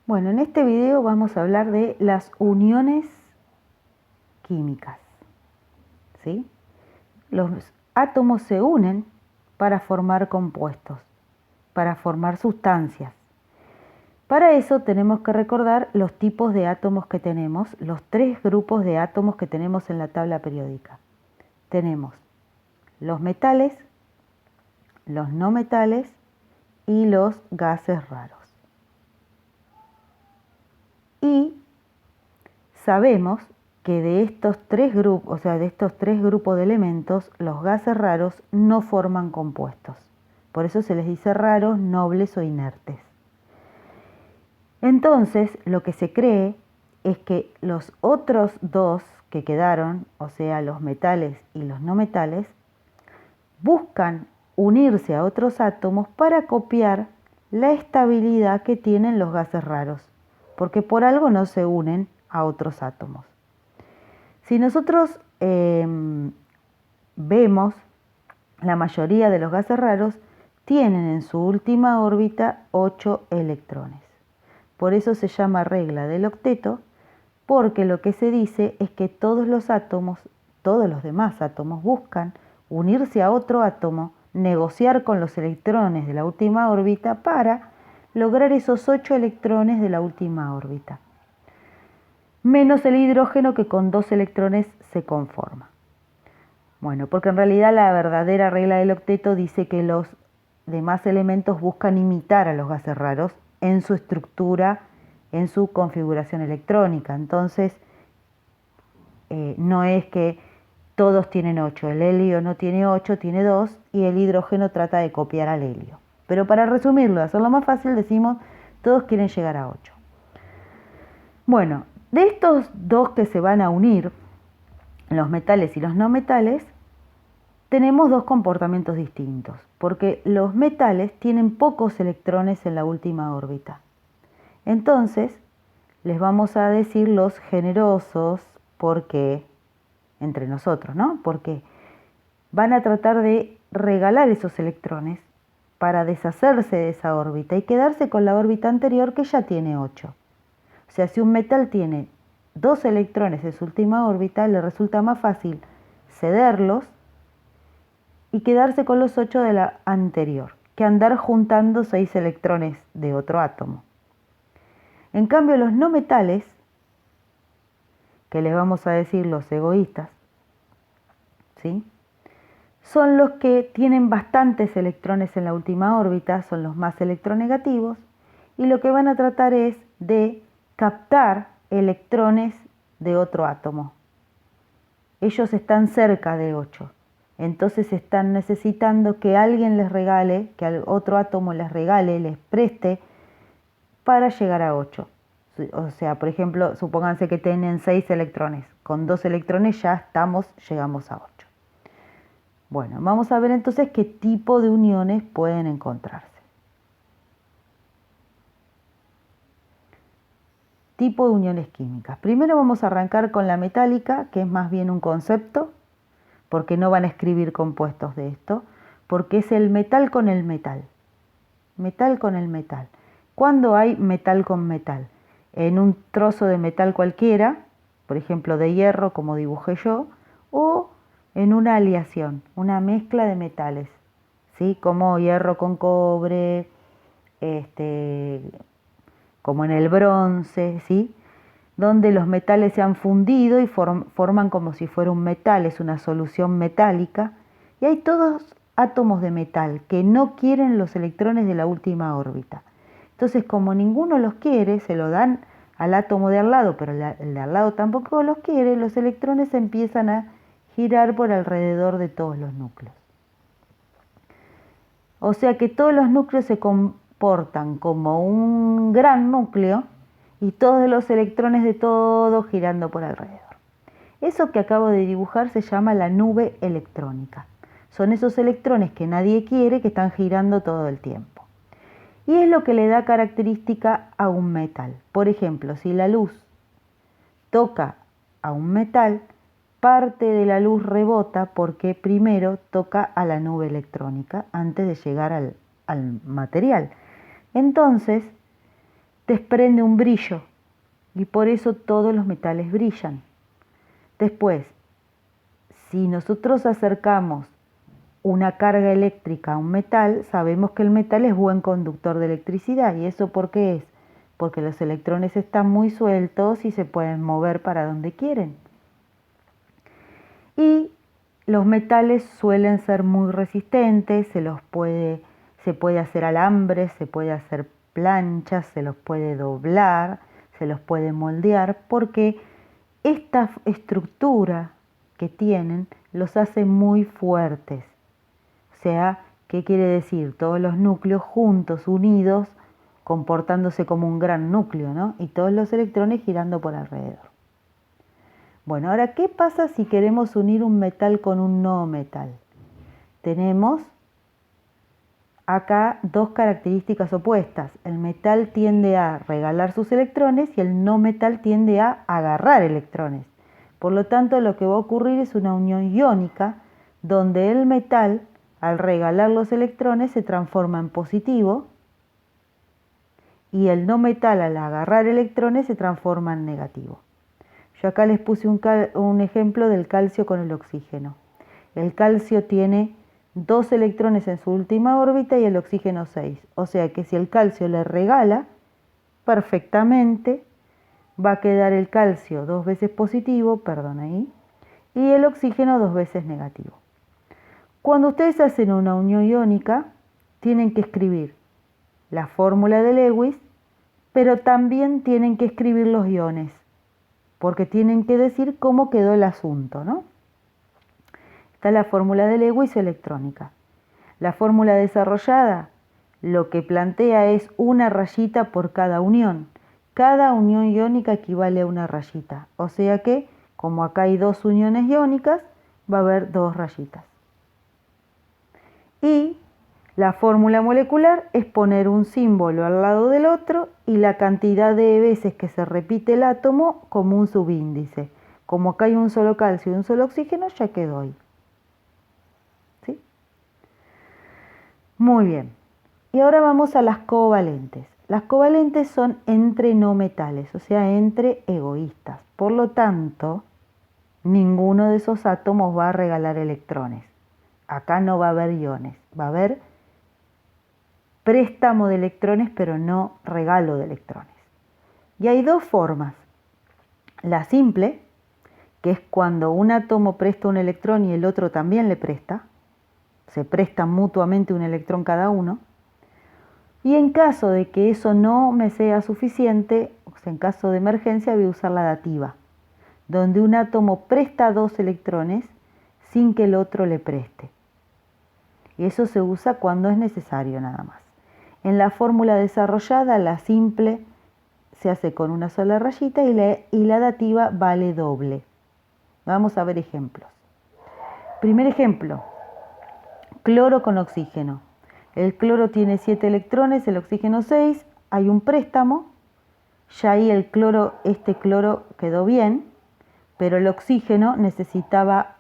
Bueno, en este video vamos a hablar de las uniones químicas, ¿sí? Los átomos se unen para formar compuestos, para formar sustancias. Para eso tenemos que recordar los tipos de átomos que tenemos, los 3 grupos de átomos que tenemos en la tabla periódica. Tenemos los metales, los no metales y los gases raros. Y sabemos que de estos 3 grupos, de estos 3 grupos de elementos, los gases raros no forman compuestos. Por eso se les dice raros, nobles o inertes. Entonces, lo que se cree es que los otros 2 que quedaron, o sea, los metales y los no metales, buscan unirse a otros átomos para copiar la estabilidad que tienen los gases raros, porque por algo no se unen a otros átomos. Si nosotros vemos, la mayoría de los gases raros tienen en su última órbita 8 electrones. Por eso se llama regla del octeto, porque lo que se dice es que todos los átomos, todos los demás átomos buscan unirse a otro átomo, negociar con los electrones de la última órbita para lograr esos 8 electrones de la última órbita, menos el hidrógeno que con 2 electrones se conforma. Bueno, porque en realidad la verdadera regla del octeto dice que los demás elementos buscan imitar a los gases raros en su estructura, en su configuración electrónica. Entonces, no es que todos tienen 8, el helio no tiene 8, tiene 2 y el hidrógeno trata de copiar al helio. Pero para resumirlo, hacerlo más fácil, decimos todos quieren llegar a 8. Bueno, de estos 2 que se van a unir, los metales y los no metales, tenemos 2 comportamientos distintos, porque los metales tienen pocos electrones en la última órbita. Entonces, les vamos a decir los generosos, porque, entre nosotros, ¿no? Porque van a tratar de regalar esos electrones para deshacerse de esa órbita y quedarse con la órbita anterior que ya tiene 8. O sea, si un metal tiene 2 electrones en su última órbita, le resulta más fácil cederlos y quedarse con los 8 de la anterior, que andar juntando 6 electrones de otro átomo. En cambio, los no metales, que les vamos a decir los egoístas, ¿sí?, son los que tienen bastantes electrones en la última órbita, son los más electronegativos, y lo que van a tratar es de captar electrones de otro átomo. Ellos están cerca de 8. Entonces están necesitando que alguien les regale, que otro átomo les regale, les preste para llegar a 8. O sea, por ejemplo, supónganse que tienen 6 electrones. Con 2 electrones ya llegamos a 8. Bueno, vamos a ver entonces qué tipo de uniones pueden encontrarse. Tipo de uniones químicas. Primero vamos a arrancar con la metálica, que es más bien un concepto, porque no van a escribir compuestos de esto, porque es el metal con el metal. Metal con el metal. ¿Cuándo hay metal con metal? En un trozo de metal cualquiera, por ejemplo de hierro, como dibujé yo, o en una aleación, una mezcla de metales, ¿sí? Como hierro con cobre, como en el bronce, ¿sí?, donde los metales se han fundido y forman como si fuera un metal, es una solución metálica, y hay todos átomos de metal que no quieren los electrones de la última órbita. Entonces, como ninguno los quiere, se lo dan al átomo de al lado, pero el de al lado tampoco los quiere, los electrones empiezan a girar por alrededor de todos los núcleos. O sea que todos los núcleos se comportan como un gran núcleo, y todos los electrones de todo girando por alrededor. Eso que acabo de dibujar se llama la nube electrónica. Son esos electrones que nadie quiere, que están girando todo el tiempo. Y es lo que le da característica a un metal. Por ejemplo, si la luz toca a un metal, parte de la luz rebota porque primero toca a la nube electrónica antes de llegar al material. Entonces, desprende un brillo y por eso todos los metales brillan. Después, si nosotros acercamos una carga eléctrica a un metal, sabemos que el metal es buen conductor de electricidad. ¿Y eso por qué es? Porque los electrones están muy sueltos y se pueden mover para donde quieren. Y los metales suelen ser muy resistentes, se puede hacer alambres, se puede hacer planchas, se los puede doblar, se los puede moldear, porque esta estructura que tienen los hace muy fuertes. O sea, ¿qué quiere decir? Todos los núcleos juntos, unidos, comportándose como un gran núcleo, ¿no? Y todos los electrones girando por alrededor. Bueno, ahora, ¿qué pasa si queremos unir un metal con un no metal? Tenemos acá dos características opuestas. El metal tiende a regalar sus electrones y el no metal tiende a agarrar electrones. Por lo tanto, lo que va a ocurrir es una unión iónica, donde el metal, al regalar los electrones, se transforma en positivo y el no metal, al agarrar electrones, se transforma en negativo. Yo acá les puse un ejemplo del calcio con el oxígeno. El calcio tiene 2 electrones en su última órbita y el oxígeno 6. O sea que si el calcio le regala, perfectamente va a quedar el calcio 2 veces positivo, y el oxígeno 2 veces negativo. Cuando ustedes hacen una unión iónica, tienen que escribir la fórmula de Lewis, pero también tienen que escribir los iones, porque tienen que decir cómo quedó el asunto, ¿no? Está la fórmula de Lewis electrónica. La fórmula desarrollada lo que plantea es una rayita por cada unión. Cada unión iónica equivale a una rayita. O sea que, como acá hay 2 uniones iónicas, va a haber 2 rayitas. Y la fórmula molecular es poner un símbolo al lado del otro y la cantidad de veces que se repite el átomo como un subíndice. Como acá hay un solo calcio y un solo oxígeno, ya quedó ahí. ¿Sí? Muy bien. Y ahora vamos a las covalentes. Las covalentes son entre no metales, o sea, entre egoístas. Por lo tanto, ninguno de esos átomos va a regalar electrones. Acá no va a haber iones, va a haber préstamo de electrones, pero no regalo de electrones. Y hay 2 formas. La simple, que es cuando un átomo presta un electrón y el otro también le presta, se prestan mutuamente un electrón cada uno. Y en caso de que eso no me sea suficiente, o sea, en caso de emergencia, voy a usar la dativa, donde un átomo presta 2 electrones sin que el otro le preste. Y eso se usa cuando es necesario nada más. En la fórmula desarrollada, la simple se hace con una sola rayita y la dativa vale doble. Vamos a ver ejemplos. Primer ejemplo, cloro con oxígeno. El cloro tiene 7 electrones, el oxígeno 6, hay un préstamo, ya ahí este cloro quedó bien, pero el oxígeno necesitaba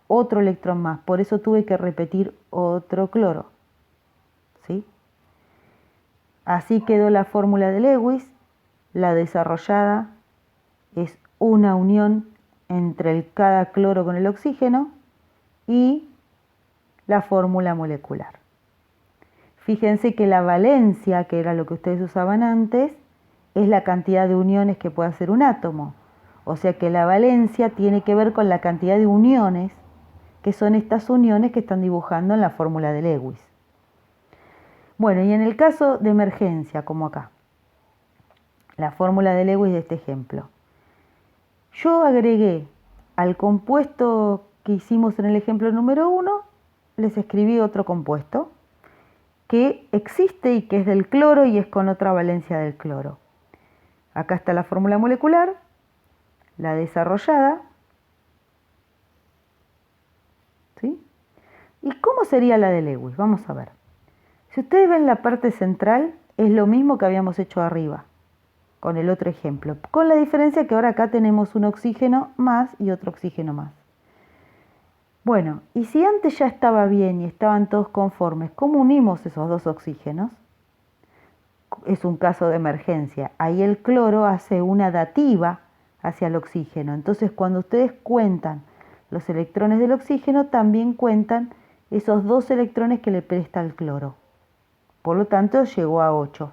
otro electrón más, por eso tuve que repetir otro cloro. ¿Sí? Así quedó la fórmula de Lewis. La desarrollada es una unión entre cada cloro con el oxígeno y la fórmula molecular. Fíjense que la valencia, que era lo que ustedes usaban antes, es la cantidad de uniones que puede hacer un átomo. O sea que la valencia tiene que ver con la cantidad de uniones, que son estas uniones que están dibujando en la fórmula de Lewis. Bueno, y en el caso de emergencia, como acá, la fórmula de Lewis de este ejemplo. Yo agregué al compuesto que hicimos en el ejemplo número 1, les escribí otro compuesto que existe y que es del cloro y es con otra valencia del cloro. Acá está la fórmula molecular, la desarrollada. ¿Sí? ¿Y cómo sería la de Lewis? Vamos a ver. Si ustedes ven la parte central, es lo mismo que habíamos hecho arriba, con el otro ejemplo, con la diferencia que ahora acá tenemos un oxígeno más y otro oxígeno más. Bueno, y si antes ya estaba bien y estaban todos conformes, ¿cómo unimos esos 2 oxígenos? es un caso de emergencia. Ahí el cloro hace una dativa hacia el oxígeno. Entonces, cuando ustedes cuentan los electrones del oxígeno, también cuentan esos 2 electrones que le presta el cloro. Por lo tanto, llegó a 8.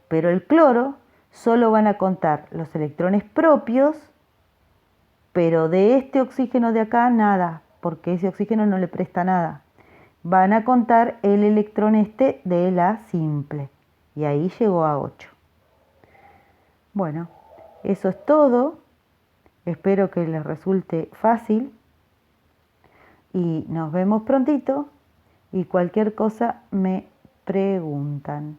Pero el cloro solo van a contar los electrones propios, pero de este oxígeno de acá nada, porque ese oxígeno no le presta nada. Van a contar el electrón este de la simple. Y ahí llegó a 8. Bueno, eso es todo. Espero que les resulte fácil. Y nos vemos prontito. Y cualquier cosa me preguntan.